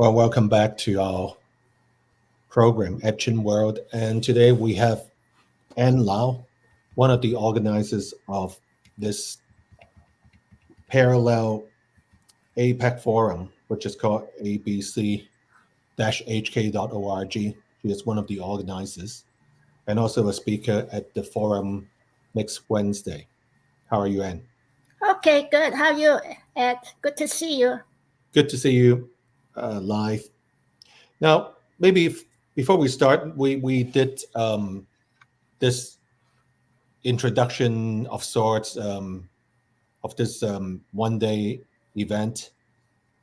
Well, welcome back to our program, Eds World. And today we have Ann Lau, one of the organizers of this parallel APEC forum, which is called abc-hk.org. She is one of the organizers and also a speaker at the forum next Wednesday. How are you, Ann? Okay, good. How are you, Ed? Good to see you. Good to see you live. Now, maybe before we start, we did this introduction of sorts of this one-day event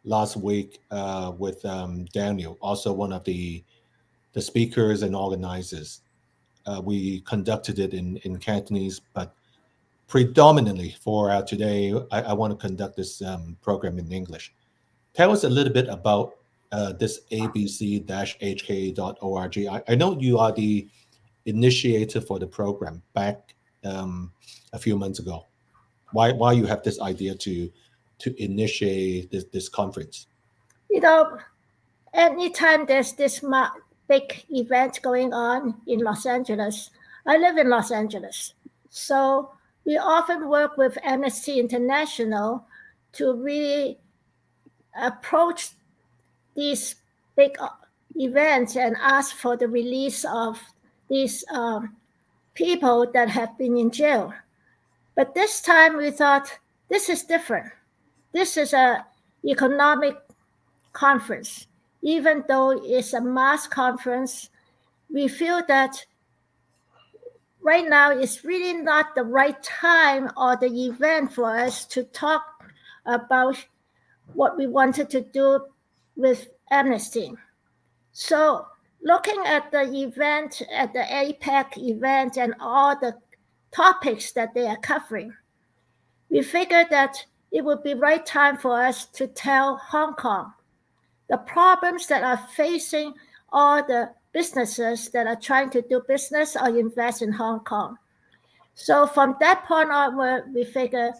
last week with Daniel, also one of the speakers and organizers. We conducted it in Cantonese, but predominantly for today, I want to conduct this program in English. Tell us a little bit about this abc-hk.org. I know you are the initiator for the program back a few months ago. Why you have this idea to initiate this conference? You know, anytime there's this big event going on in Los Angeles, I live in Los Angeles. So we often work with Amnesty International to really approach these big events and ask for the release of these people that have been in jail. But this time we thought this is different. This is an economic conference. Even though it's a mass conference, we feel that right now it's really not the right time or the event for us to talk about what we wanted to do with Amnesty. So looking at the event, at the APEC event and all the topics that they are covering, we figured that it would be right time for us to tell Hong Kong the problems that are facing all the businesses that are trying to do business or invest in Hong Kong. So from that point onward, we figure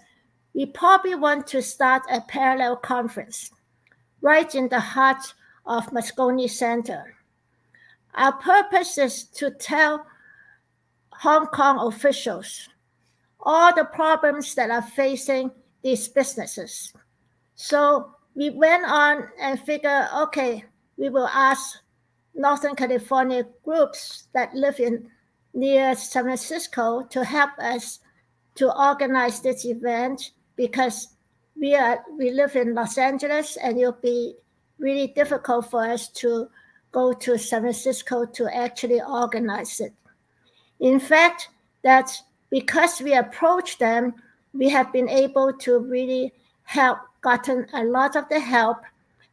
we probably want to start a parallel conference right in the heart of Moscone Center. Our purpose is to tell Hong Kong officials all the problems that are facing these businesses. So we went on and figured, okay, we will ask Northern California groups that live in near San Francisco to help us to organize this event because we live in Los Angeles and it'll be really difficult for us to go to San Francisco to actually organize it. In fact, that's because we approached them, we have been able to really help, gotten a lot of the help.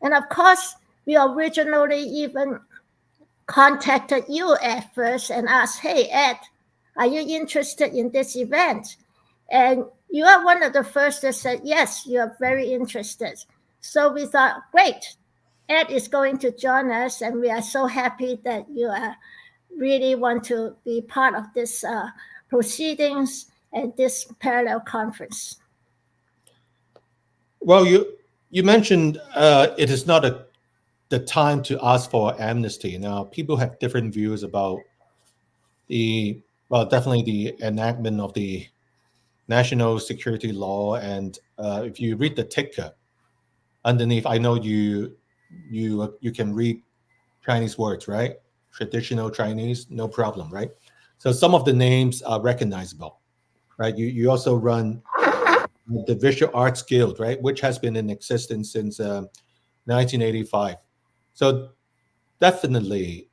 And of course, we originally even contacted you at first and asked, hey, Ed, are you interested in this event? And you are one of the first that said, yes, you are very interested. So we thought, great, Ed is going to join us, and we are so happy that you really want to be part of this proceedings and this parallel conference. Well, you mentioned it is not the time to ask for amnesty. Now, people have different views about definitely the enactment of the national security law, and if you read the ticker underneath, I know you can read Chinese words, right? Traditional Chinese, no problem, right? So some of the names are recognizable, right? You also run the Visual Arts Guild, right, which has been in existence since 1985. So definitely,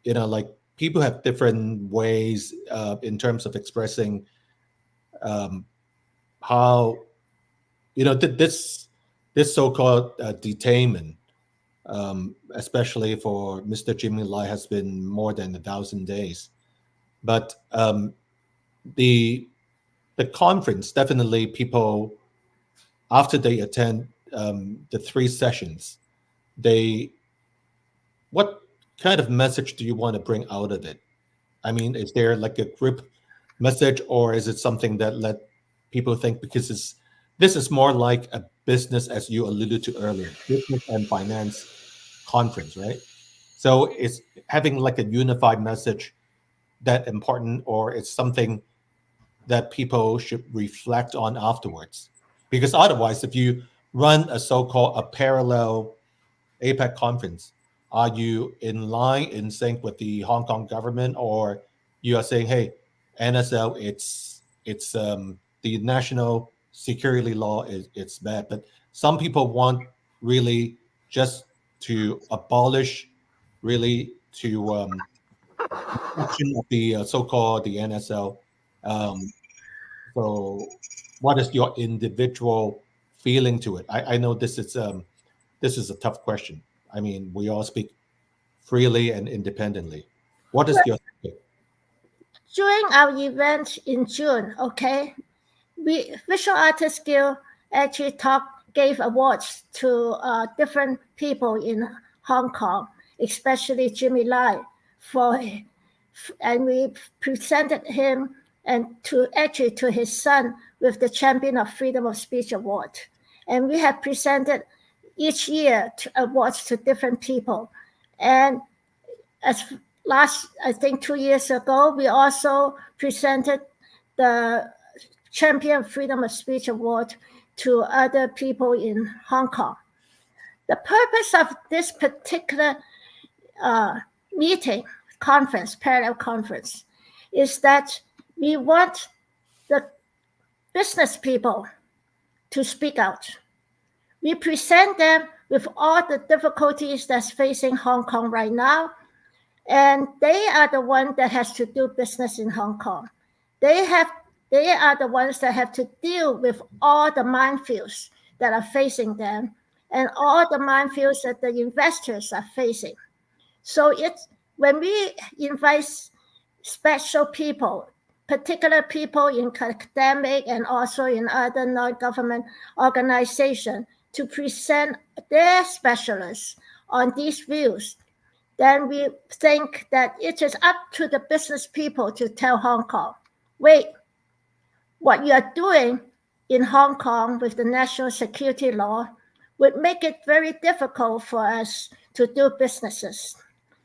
like people have different ways in terms of expressing how this so-called detainment, especially for Mr. Jimmy Lai, has been more than 1,000 days. But the conference, definitely people, after they attend the 3 sessions, what kind of message do you want to bring out of it? I mean, is there like a group message, or is it something that let people think, because this is more like a business, as you alluded to earlier, business and finance conference, right? So it's having like a unified message that important, or it's something that people should reflect on afterwards. Because otherwise, if you run a so-called a parallel APEC conference, are you in line, in sync with the Hong Kong government, or you are saying, hey, NSL, it's the national security law is it's bad, but some people want really just to abolish, really to function of the so-called the NSL. Um, so, what is your individual feeling to it? I know this is a tough question. I mean, we all speak freely and independently. What is your thinking? During our event in June, okay, we Visual Artists Guild actually gave awards to different people in Hong Kong, especially Jimmy Lai, for, and we presented him and to his son with the Champion of Freedom of Speech Award, and we have presented each year awards to different people, and as I think 2 years ago, we also presented the Champion Freedom of Speech Award to other people in Hong Kong. The purpose of this particular parallel conference, is that we want the business people to speak out. We present them with all the difficulties that's facing Hong Kong right now, and they are the one that has to do business in Hong Kong. They are the ones that have to deal with all the minefields that are facing them and all the minefields that the investors are facing. So it's when we invite special people, particular people in academic and also in other non-government organizations to present their specialists on these views, then we think that it is up to the business people to tell Hong Kong, wait, what you are doing in Hong Kong with the national security law would make it very difficult for us to do businesses.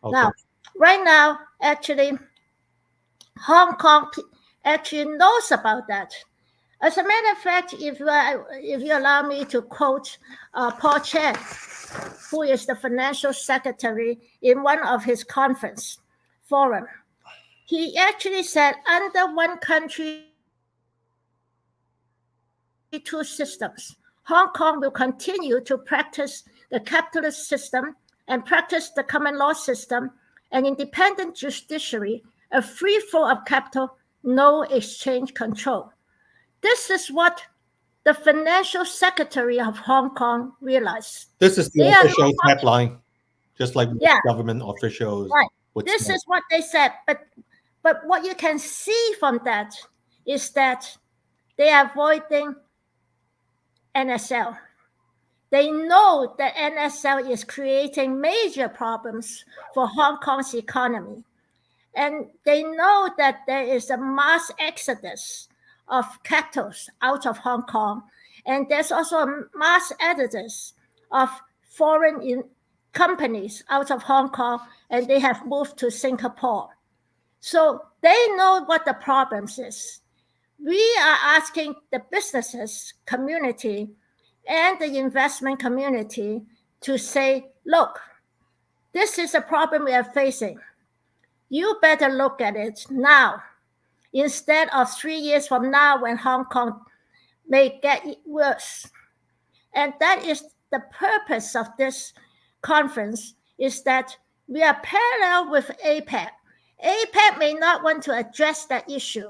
Okay. Now, right now, actually, Hong Kong actually knows about that. As a matter of fact, if you allow me to quote Paul Chen, who is the financial secretary in one of his conference forum, he actually said, under one country, two systems, Hong Kong will continue to practice the capitalist system and practice the common law system, an independent judiciary, a free flow of capital, no exchange control. This is what the financial secretary of Hong Kong realized. This is the official headline, just like government officials. Right. This is what they said. But what you can see from that is that they are avoiding NSL. They know that NSL is creating major problems for Hong Kong's economy. And they know that there is a mass exodus of capitals out of Hong Kong. And there's also a mass exodus of foreign companies out of Hong Kong, and they have moved to Singapore. So they know what the problems is. We are asking the businesses community and the investment community to say, look, this is a problem we are facing. You better look at it now, instead of 3 years from now when Hong Kong may get worse. And that is the purpose of this conference, is that we are parallel with APEC. APEC may not want to address that issue,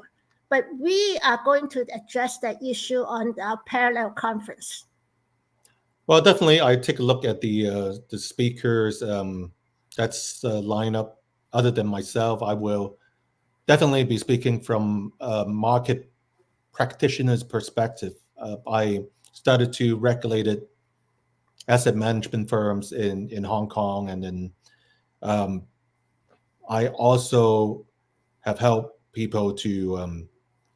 but we are going to address that issue on our parallel conference. Well, definitely, I take a look at the speakers that's lined up. Other than myself, I will definitely be speaking from a market practitioner's perspective. I started to regulated asset management firms in Hong Kong, and then I also have helped people to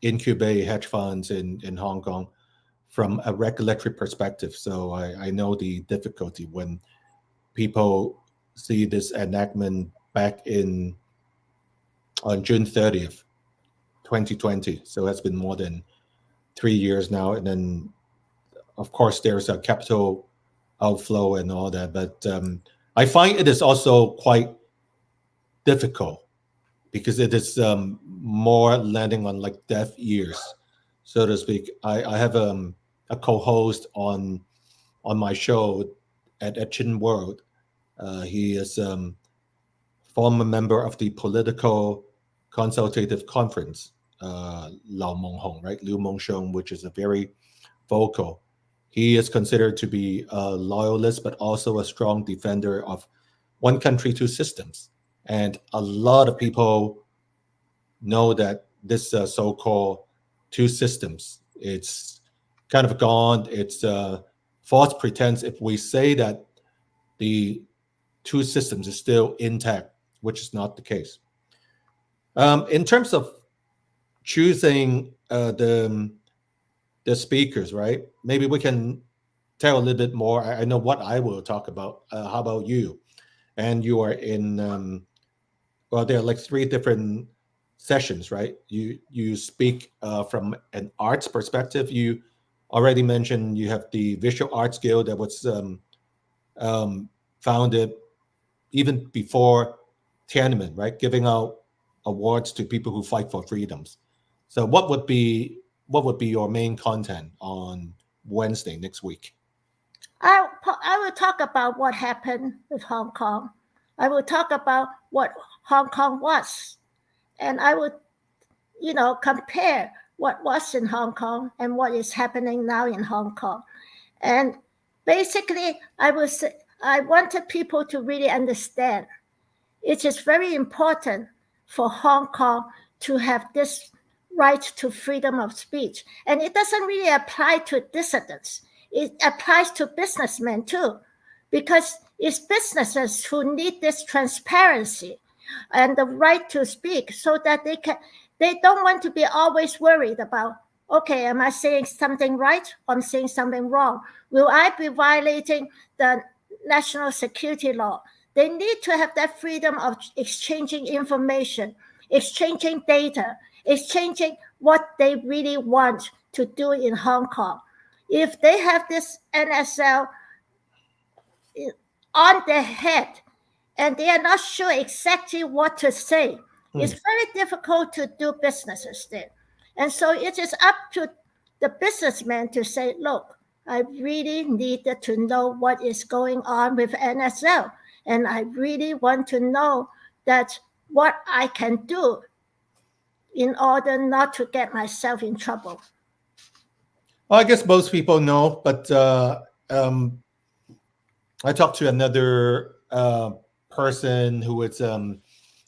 incubate hedge funds in Hong Kong from a regulatory perspective. So I know the difficulty when people see this enactment back on June 30th, 2020. So it's been more than 3 years now. And then, of course, there's a capital outflow and all that. But I find it is also quite difficult because it is more landing on like deaf ears, so to speak. I have a co-host on my show at Eds Work. He is former member of the Political Consultative Conference, Lao Meng Hong, right? Liu Mengsheng, which is a very vocal. He is considered to be a loyalist, but also a strong defender of one country, two systems. And a lot of people know that this so-called two systems, it's kind of gone. It's false pretense if we say that the two systems is still intact, which is not the case. In terms of choosing the speakers, right? Maybe we can tell a little bit more. I know what I will talk about. How about you? And you are in well, there are like three different sessions, right? You speak from an arts perspective. You already mentioned you have the Visual Arts Guild that was founded even before Tiananmen, right? Giving out awards to people who fight for freedoms. So what would be your main content on Wednesday next week? I will talk about what happened with Hong Kong. I will talk about what Hong Kong was, and I will, compare what was in Hong Kong and what is happening now in Hong Kong. And basically, I wanted people to really understand it is very important for Hong Kong to have this right to freedom of speech. And it doesn't really apply to dissidents. It applies to businessmen too, because it's businesses who need this transparency and the right to speak so that they don't want to be always worried about, okay, am I saying something right or I'm saying something wrong? Will I be violating the national security law? They need to have that freedom of exchanging information, exchanging data, exchanging what they really want to do in Hong Kong. If they have this NSL on their head and they are not sure exactly what to say, it's very difficult to do businesses there. And so it is up to the businessman to say, look, I really needed to know what is going on with NSL. And I really want to know that what I can do in order not to get myself in trouble. Well, I guess most people know, but I talked to another person who is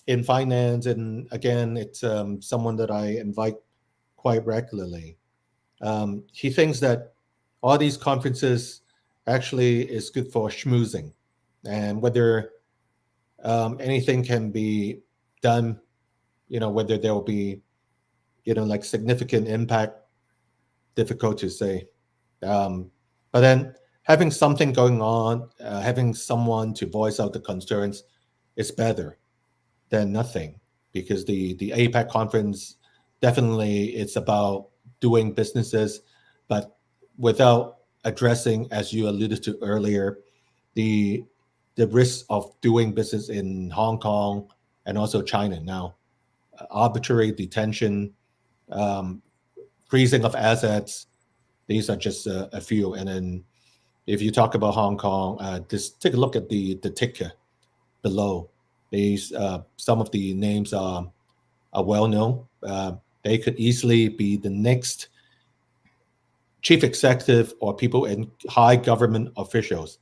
in finance, and again, it's someone that I invite quite regularly. He thinks that all these conferences actually is good for schmoozing, and whether anything can be done, whether there will be, like significant impact, difficult to say. But then having something going on, having someone to voice out the concerns is better than nothing, because the APEC conference definitely it's about doing businesses, but without addressing, as you alluded to earlier, the risk of doing business in Hong Kong and also China now. Arbitrary detention, um, freezing of assets. These are just a few. And then if you talk about Hong Kong, just take a look at the ticker below. These some of the names are well known. They could easily be the next chief executive or people in high government officials.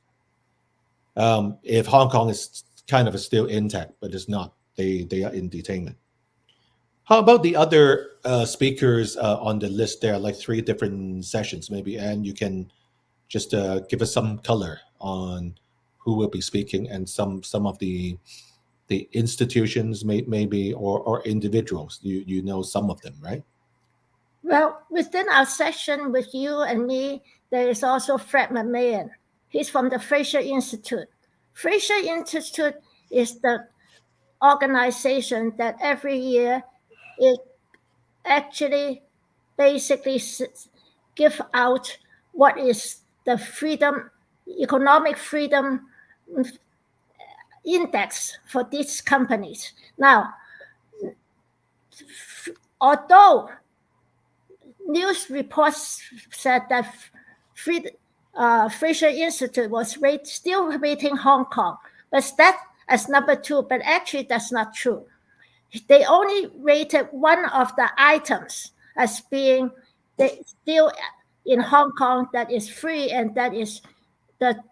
If Hong Kong is kind of still intact, but it's not. They are in detainment. How about the other speakers on the list? There are like three different sessions, maybe, and you can just give us some color on who will be speaking and some of the institutions, maybe, or individuals. You know some of them, right? Well, within our session with you and me, there is also Fred McMahon. He's from the Fraser Institute. Fraser Institute is the organization that every year it actually basically give out what is the freedom, economic freedom index for these companies. Now, although news reports said that Fraser Institute was still rating Hong Kong, but that as number 2, but actually that's not true. They only rated one of the items as being still in Hong Kong that is free, and that is the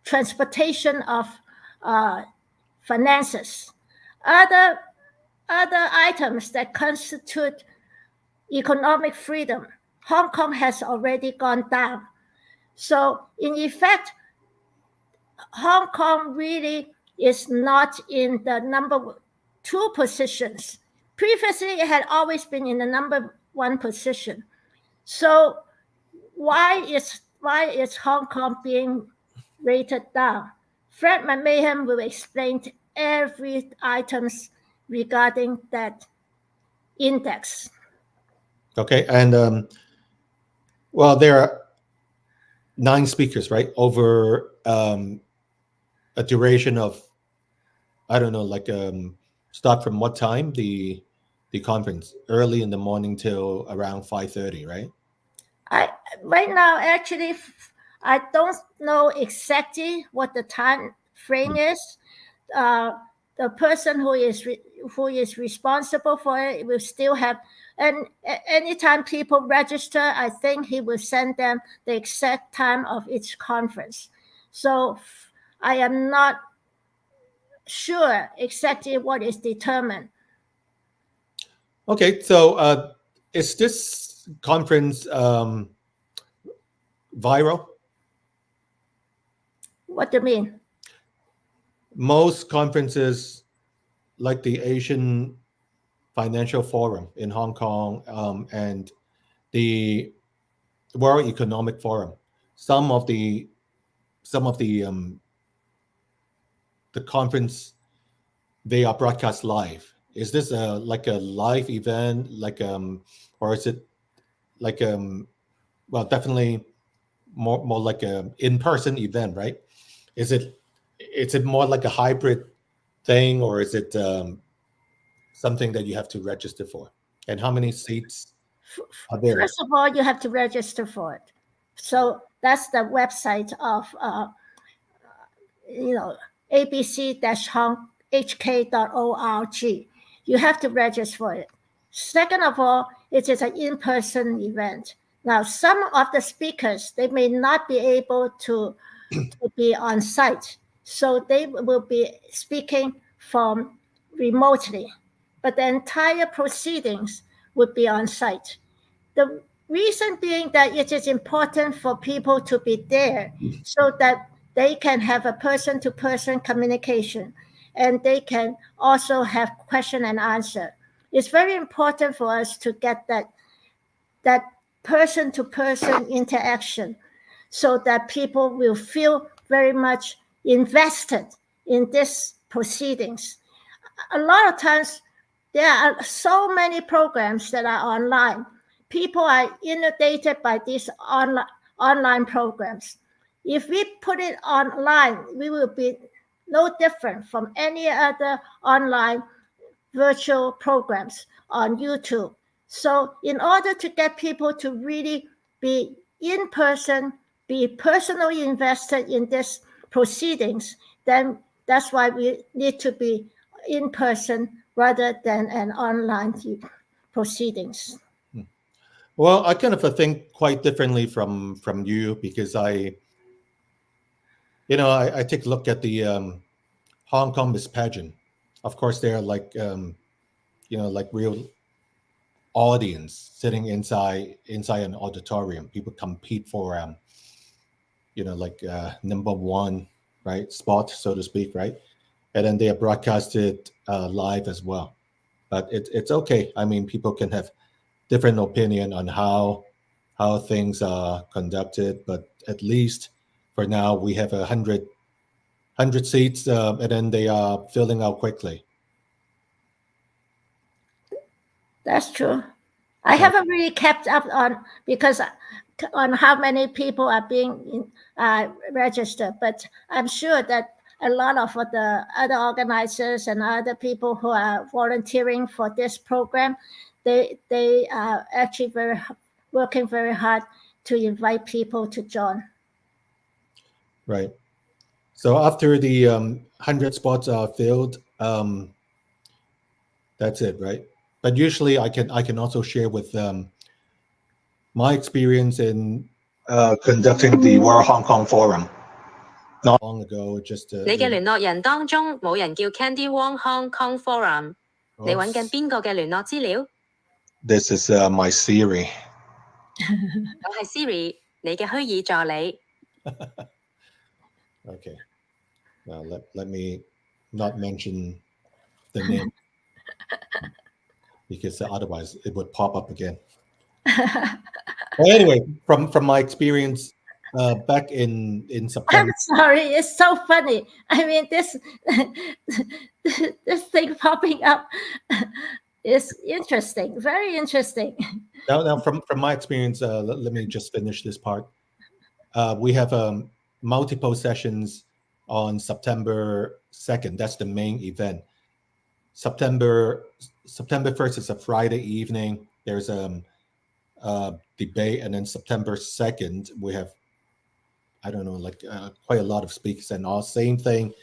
transportation of finances. Other items that constitute economic freedom, Hong Kong has already gone down. So in effect, Hong Kong really is not in the number 2 positions. Previously, it had always been in the number 1 position. So why is Hong Kong being rated down? Fred McMahon will explain every items regarding that index. Okay, and well, there are 9 speakers, right, over a duration of, I don't know, like start from what time the conference? Early in the morning till around 5:30, right? Right now, actually, I don't know exactly what the time frame is. The person who is responsible for it will still have, and anytime people register, I think he will send them the exact time of each conference. So I am not sure exactly what is determined. Okay, so is this conference viral? What do you mean? Most conferences, like the Asian Financial Forum in Hong Kong and the World Economic Forum, some of the the conference, they are broadcast live. Is this like a live event, like or is it like well, definitely more like a in-person event, right? Is it more like a hybrid thing, or is it something that you have to register for? And how many seats are there? First of all, you have to register for it. So that's the website of abc-hk.org. You have to register for it. Second of all, it is an in-person event. Now, some of the speakers, they may not be able to be on site, so they will be speaking from remotely, but the entire proceedings would be on site. The reason being that it is important for people to be there so that they can have a person-to-person communication, and they can also have question and answer. It's very important for us to get that person-to-person interaction so that people will feel very much invested in these proceedings. A lot of times, there are so many programs that are online. People are inundated by these online programs. If we put it online, we will be no different from any other online virtual programs on YouTube. So in order to get people to really be in person, be personally invested in these proceedings, then that's why we need to be in person rather than an online proceedings. Well, I kind of think quite differently from you, because I take a look at the Hong Kong Miss Pageant. Of course, they're like like real audience sitting inside an auditorium. People compete for like number 1, right, spot, so to speak, right? And then they are broadcasted live as well. But it's okay. I mean, people can have different opinion on how things are conducted, but at least for now we have 100 100 seats, and then they are filling out quickly. That's true. I haven't really kept up on how many people are being registered, but I'm sure that a lot of the other organizers and other people who are volunteering for this program, they are actually working very hard to invite people to join. Right. So after the 100 spots are filled, that's it, right? But usually I can also share with my experience in conducting the World Hong Kong Forum. Not long ago, just 你嘅聯絡人當中冇人叫 Candy Wong Hong Kong Forum，你揾緊邊個嘅聯絡資料？ This is my Siri. 我係 Siri，你嘅虛擬助理。Okay. Now let me not mention the name because otherwise it would pop up again. Well, anyway, from my experience back in September. I'm sorry, it's so funny. I mean, this thing popping up is interesting, very interesting. Now from my experience, let me just finish this part. We have multiple sessions on September 2nd. That's the main event. September 1st is a Friday evening. There's a debate, and then September 2nd we have, I don't know, like quite a lot of speakers and all. Same thing,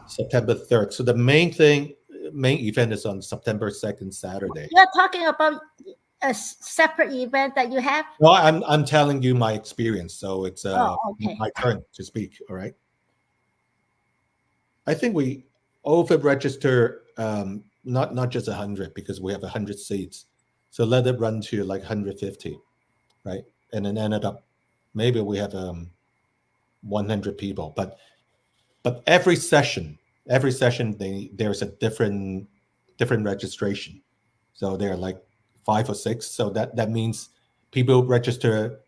September 3rd. So the main event is on September 2nd, Saturday. You're talking about a separate event that you have? No, I'm telling you my experience. So it's okay. my turn to speak. All right. I think we over-register not just 100 because we have 100 seats. So let it run to like 150, right? And then ended up maybe we have 100 people. But every session there's a different registration. So there are like 5 or 6. So that means people register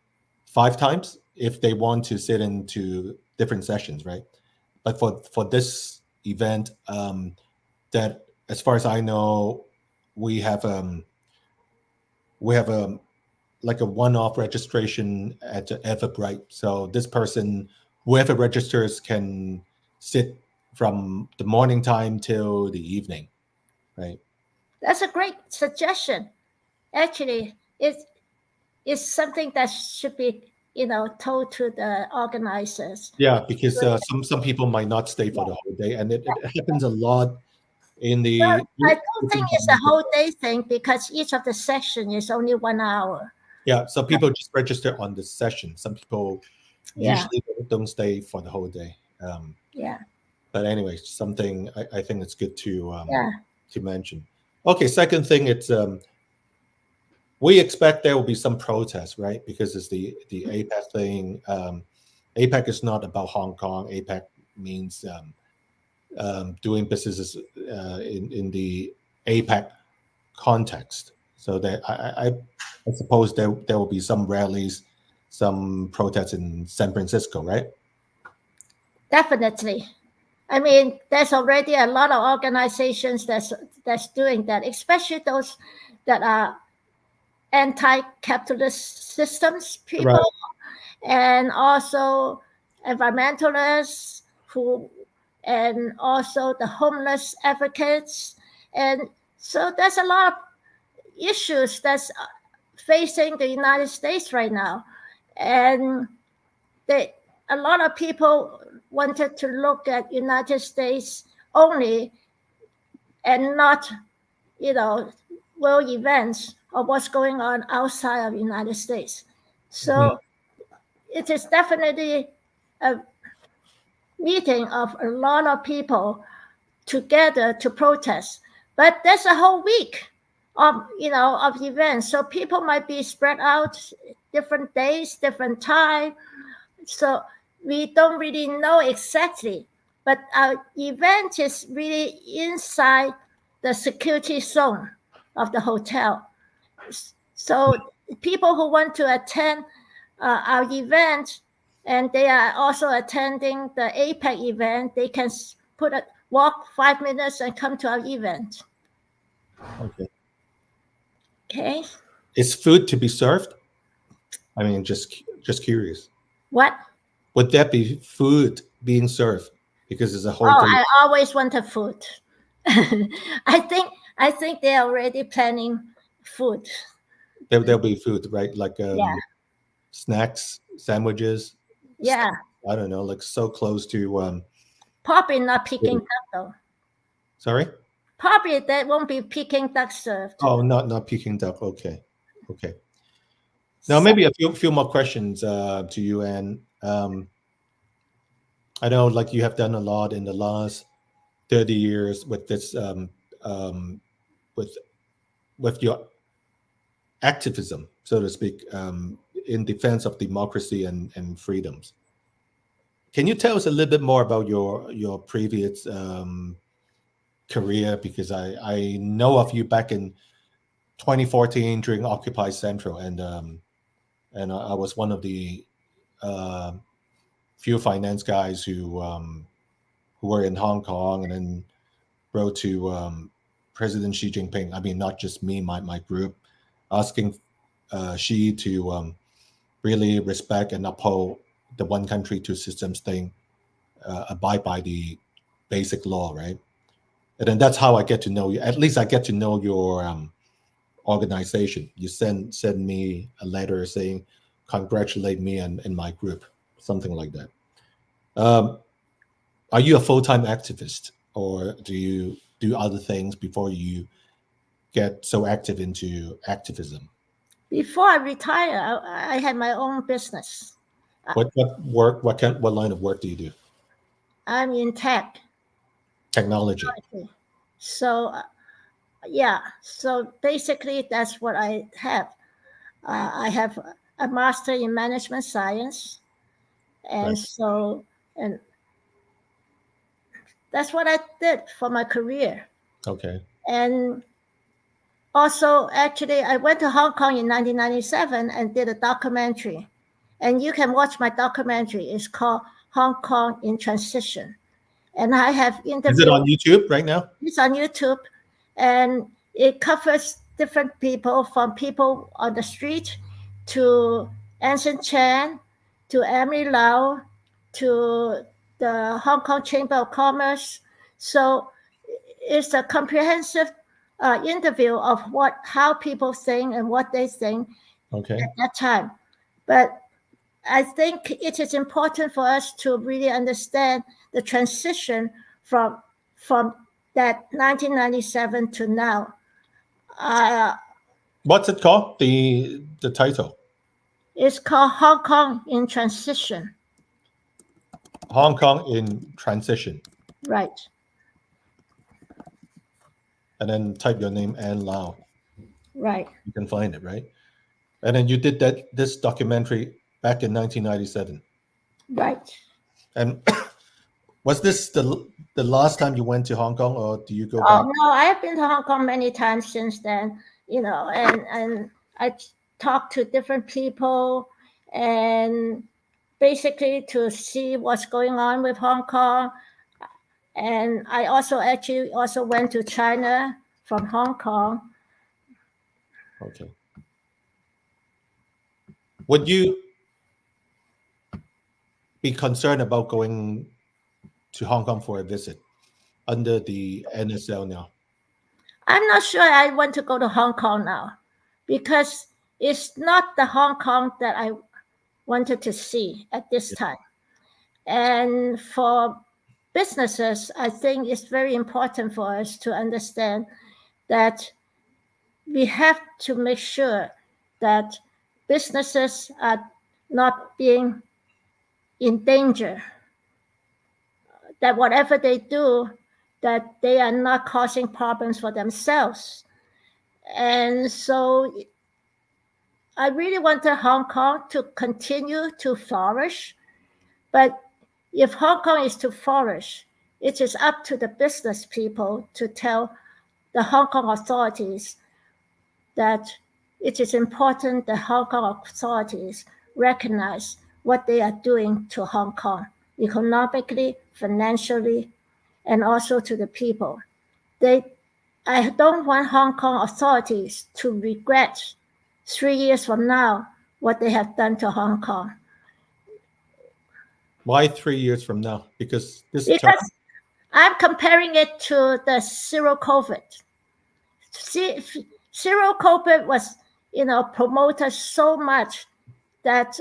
5 times if they want to sit into different sessions, right? But for this event, that as far as I know, we have like a one-off registration at Everbright. So this person, whoever registers, can sit from the morning time till the evening, right? That's a great suggestion. Actually, it's something that should be told to the organizers. Yeah, because some people might not stay for the whole day, and it happens a lot in the. Well, I don't think it's a whole day thing because each of the session is only 1 hour. Yeah, so people just register on the session. Some people usually don't stay for the whole day. Yeah. But anyway, something I think it's good to mention. Okay, second thing, it's we expect there will be some protests, right? Because it's the APEC thing. APEC is not about Hong Kong. APEC means doing businesses in the APEC context. So that I suppose there will be some rallies, some protests in San Francisco, right? Definitely. I mean, there's already a lot of organizations that's doing that, especially those that are anti-capitalist systems people, right. And also environmentalists and also the homeless advocates. And so there's a lot of issues that's facing the United States right now. And a lot of people wanted to look at United States only and not, world events or what's going on outside of the United States. So it is definitely a meeting of a lot of people together to protest. But there's a whole week of events. So people might be spread out different days, different time. So we don't really know exactly. But our event is really inside the security zone of the hotel. So people who want to attend our event and they are also attending the APEC event. They can walk 5 minutes and come to our event. Okay. Okay. Is food to be served? I mean, just curious. What? Would that be food being served? Because it's a whole Oh, day. I always wanted food. I think they're already planning food. There'll be food, right? Like Yeah. snacks, sandwiches. Yeah. I don't know, like so close to. Probably not Peking duck though. Sorry. Probably there won't be Peking duck served. Oh, not Peking duck. Okay. Now maybe a few more questions to you, Anne. I know, like, you have done a lot in the last 30 years with this, with your activism, so to speak, in defense of democracy and freedoms. Can you tell us a little bit more about your previous career? Because I know of you back in 2014 during Occupy Central, and I was one of the few finance guys who were in Hong Kong and then wrote to President Xi Jinping. I mean, not just me, my group, asking Xi to really respect and uphold the one country, two systems thing, abide by the basic law, right? And then that's how I get to know you. At least I get to know your organization. You send me a letter saying, congratulate me and my group, something like that. Are you a full-time activist, or do you do other things before you get so active into activism? Before I retire, I had my own business. What work? What line of work do you do? I'm in Technology. So, yeah. So basically, that's what I have. I have a master in management science, and Right. so that's what I did for my career. Okay. And also, actually, I went to Hong Kong in 1997 and did a documentary. And you can watch my documentary. It's called Hong Kong in Transition. And I have interviewed. Is it on YouTube right now? It's on YouTube. And it covers different people, from people on the street to Anson Chan, to Emily Lau, to the Hong Kong Chamber of Commerce. So it's a comprehensive interview of how people think and what they think Okay. at that time. But I think it is important for us to really understand the transition from that 1997 to now. What's it called? The title? It's called Hong Kong in Transition. Hong Kong in Transition. Right. And then type your name, Anne Lau. Right. You can find it, right? And then you did this documentary back in 1997. Right. And was this the last time you went to Hong Kong, or do you go back? Oh no, I have been to Hong Kong many times since then. And I talked to different people, and basically to see what's going on with Hong Kong. And I also went to China from Hong Kong. Okay. Would you be concerned about going to Hong Kong for a visit under the NSL now? I'm not sure I want to go to Hong Kong now, because it's not the Hong Kong that I wanted to see at this time. And for businesses, I think it's very important for us to understand that we have to make sure that businesses are not being in danger, that whatever they do, that they are not causing problems for themselves. And so I really wanted Hong Kong to continue to flourish. But if Hong Kong is to flourish, it is up to the business people to tell the Hong Kong authorities that it is important that Hong Kong authorities recognize what they are doing to Hong Kong, economically, financially, and also to the people. I don't want Hong Kong authorities to regret 3 years from now what they have done to Hong Kong. Why 3 years from now? Because I'm comparing it to the zero COVID. Zero COVID was, promoted so much that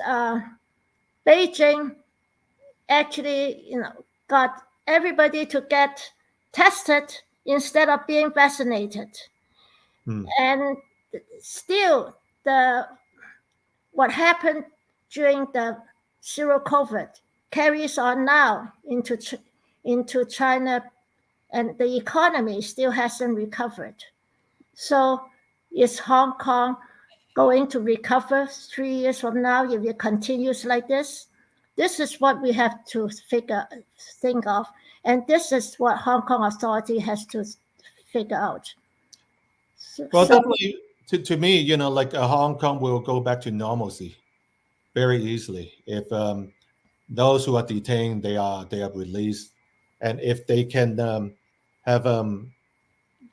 Beijing actually, got everybody to get tested instead of being vaccinated. And still, what happened during the zero COVID carries on now into China, and the economy still hasn't recovered. So is Hong Kong going to recover 3 years from now if it continues like this? This is what we have to think of, and this is what Hong Kong authority has to figure out. Definitely, to me, like Hong Kong will go back to normalcy very easily if those who are detained they are released, and if they can have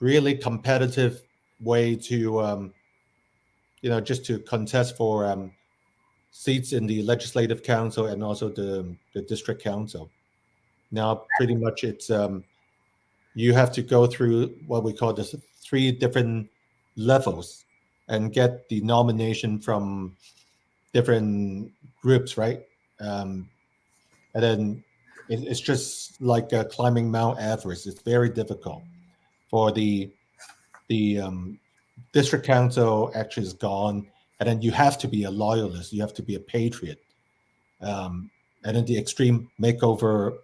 really competitive way to just to contest for seats in the legislative council and also the district council. Now pretty much it's you have to go through what we call the 3 different levels and get the nomination from different groups, right? And then it's just like climbing Mount Everest. It's very difficult. For the district council actually is gone, and then you have to be a loyalist. You have to be a patriot. And then the extreme makeover,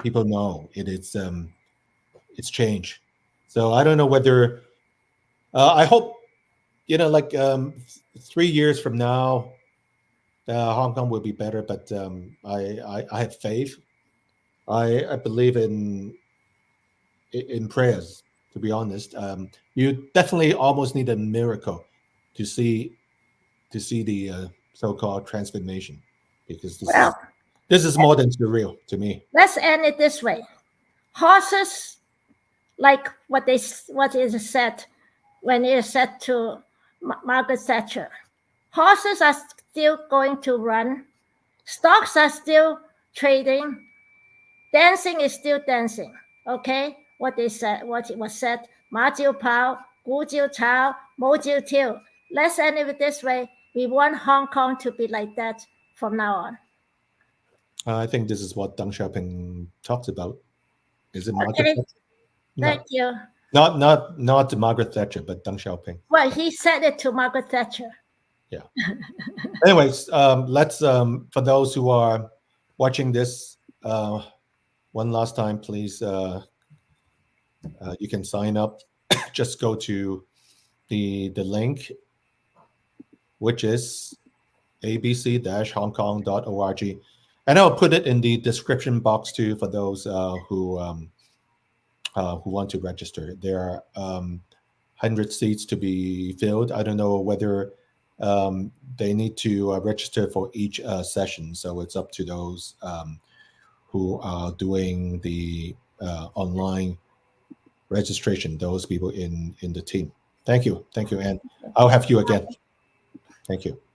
people know it's changed. So I don't know whether I hope 3 years from now, Hong Kong will be better. But I have faith. I believe in prayers. To be honest, you definitely almost need a miracle to see the so-called transformation, because this is more than surreal to me. Let's end it this way. Horses, like what is said when it is said to Margaret Thatcher, horses are still going to run, stocks are still trading, dancing is still dancing. Okay, what it was said, 马照跑，股照炒，舞照跳. Let's end it this way. We want Hong Kong to be like that from now on. I think this is what Deng Xiaoping talks about. Is it Margaret Okay. Thatcher? Thank you. Not Margaret Thatcher, but Deng Xiaoping. Well, he said it to Margaret Thatcher. Yeah. Anyways, let's for those who are watching this one last time, please you can sign up. Just go to the link, which is abc-hongkong.org, and I'll put it in the description box too for those who want to register. There are 100 seats to be filled. I don't know whether they need to register for each session, so it's up to those who are doing the online registration, those people in the team. Thank you, and I'll have you again. Thank you.